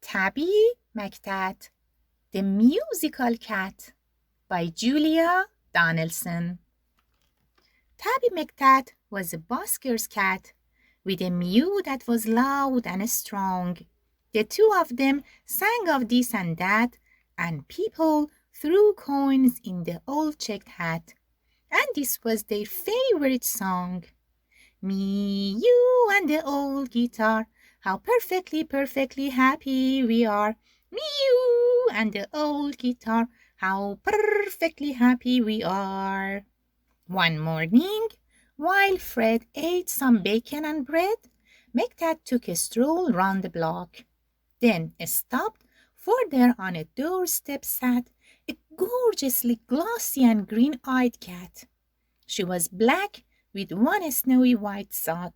Tabby McTat, the Musical Cat by Julia Donaldson. Tabby McTat was a busker's cat with a mew that was loud and strong. The two of them sang of this and that, and people threw coins in the old checked hat. And this was their favorite song. Me, you, and the old guitar, how perfectly, perfectly happy we are. Me, you, and the old guitar, how perfectly happy we are. One morning, while Fred ate some bacon and bread, McTat took a stroll round the block. Then stopped, for there on a doorstep sat a gorgeously glossy and green-eyed cat. She was black with one snowy white sock.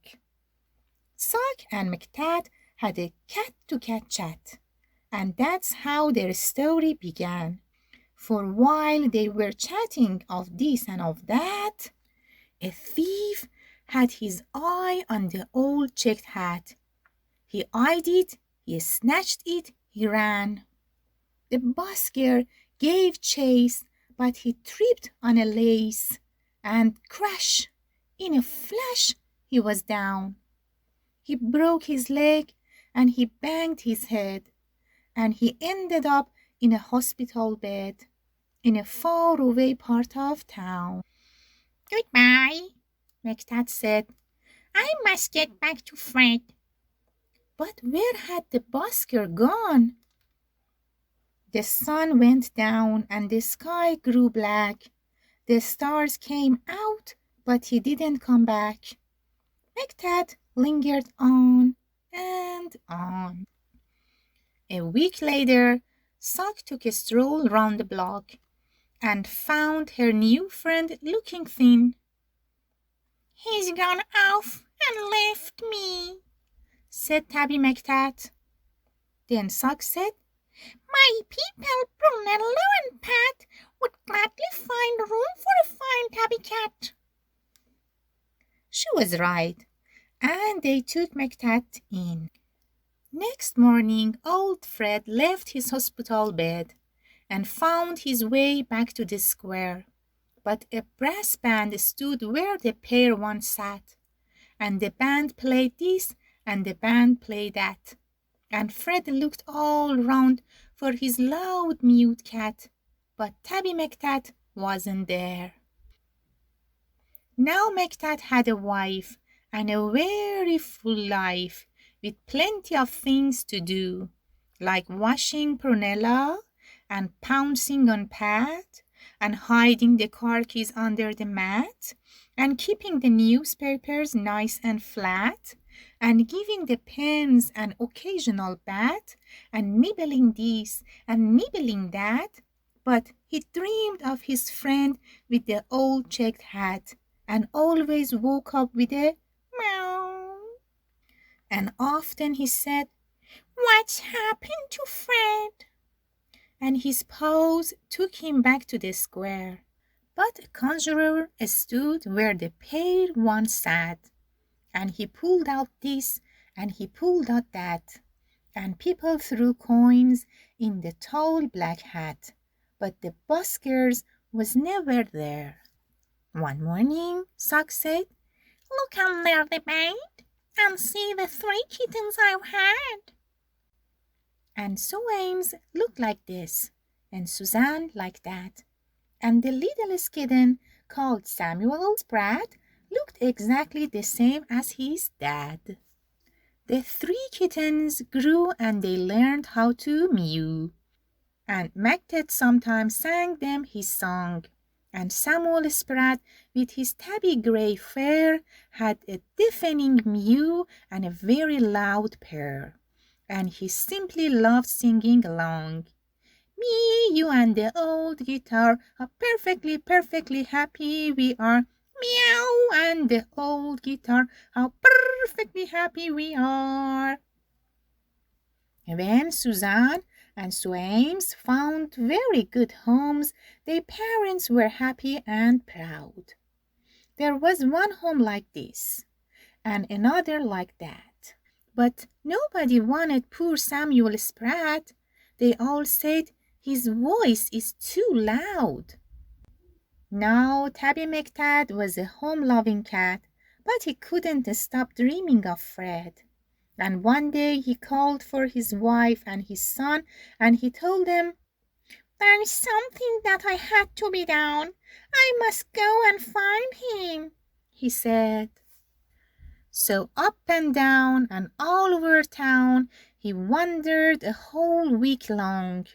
Sock and McTat had a cat-to-cat chat, and that's how their story began. For while they were chatting of this and of that, a thief had his eye on the old checked hat. He eyed it, he snatched it, he ran. The busker gave chase, but he tripped on a lace, and crash! In a flash he was down. He broke his leg, and he banged his head, and he ended up in a hospital bed in a far-away part of town. "Goodbye," McTat said. "I must get back to Fred." But where had the busker gone? The sun went down and the sky grew black. The stars came out, but he didn't come back. McTat lingered on and on. A week later, Sock took a stroll round the block and found her new friend looking thin. "He's gone off and left me," said Tabby McTat. Then Sock said, "My people Brunello and Pat would gladly find room for a fine tabby cat." She was right, and they took McTat in. Next morning, old Fred left his hospital bed and found his way back to the square. But a brass band stood where the pair once sat, and the band played this and the band played that. And Fred looked all round for his loud mewed cat, but Tabby McTat wasn't there. Now McTat had a wife and a very full life, with plenty of things to do, like washing Prunella and pouncing on Pat and hiding the car keys under the mat and keeping the newspapers nice and flat and giving the pens an occasional bat and nibbling this and nibbling that. But he dreamed of his friend with the old checked hat and always woke up with a meow. And often he said, "What's happened to Fred?" And his paws took him back to the square. But a conjurer stood where the pair once sat, and he pulled out this and he pulled out that, and people threw coins in the tall black hat, but the buskers was never there. One morning, Sock said, "Look under the bed and see the 3 kittens I've had." And so Ames looked like this, and Suzanne like that, and the littlest kitten called Samuel Spratt looked exactly the same as his dad. The 3 kittens grew and they learned how to mew, and McTat sometimes sang them his song, and Samuel Spratt with his tabby gray fur had a deafening mew and a very loud purr, and he simply loved singing along. "Me, you, and the old guitar, how perfectly, perfectly happy we are. Meow, and the old guitar, how perfectly happy we are." When Suzanne and Sue Ames found very good homes, their parents were happy and proud. There was one home like this, and another like that, But nobody wanted poor Samuel Spratt. They all said his voice is too loud. Now Tabby McTad was a home-loving cat, but he couldn't stop dreaming of Fred. And one day he called for his wife and his son, and he told them, "There is something that I had to be done. I must go and find him," he said. So up and down and all over town he wandered a whole week long,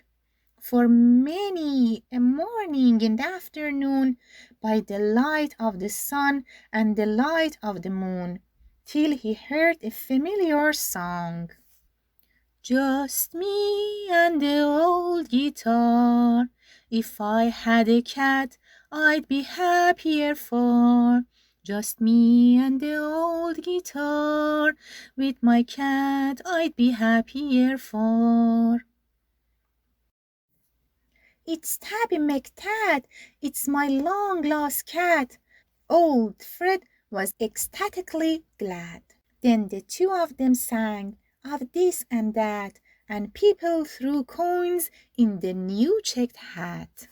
for many a morning and afternoon, by the light of the sun and the light of the moon, till he heard a familiar song. Just me and the old guitar. If I had a cat, I'd be happier for. Just me and the old guitar. With my cat, I'd be happier for. It's Tabby McTad. It's my long-lost cat. Old Fred was ecstatically glad. Then the two of them sang of this and that, and people threw coins in the new checked hat.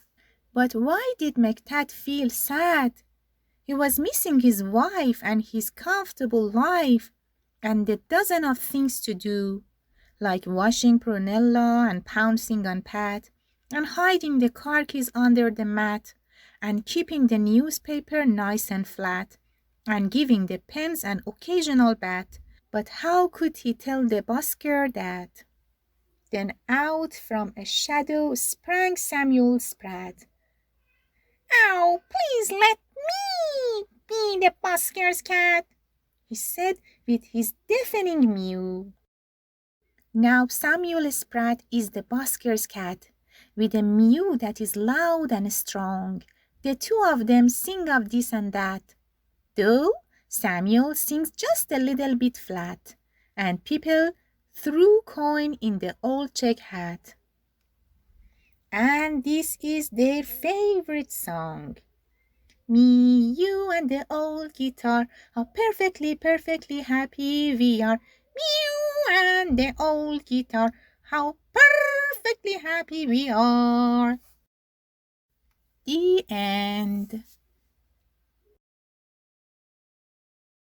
But why did McTad feel sad? He was missing his wife and his comfortable life, and a dozen of things to do, like washing Prunella and pouncing on Pat, and hiding the car keys under the mat, and keeping the newspaper nice and flat, and giving the pens an occasional bat. But how could he tell the busker that? Then out from a shadow sprang Samuel Spratt. "Oh, please let me be the busker's cat," he said with his deafening mew. Now Samuel Spratt is the busker's cat, with a mew that is loud and strong. The two of them sing of this and that, though Samuel sings just a little bit flat, and people threw coin in the old check hat. And this is their favorite song. Me, you, and the old guitar, how perfectly, perfectly happy we are. Mew and the old guitar, how perfectly happy we are. The end.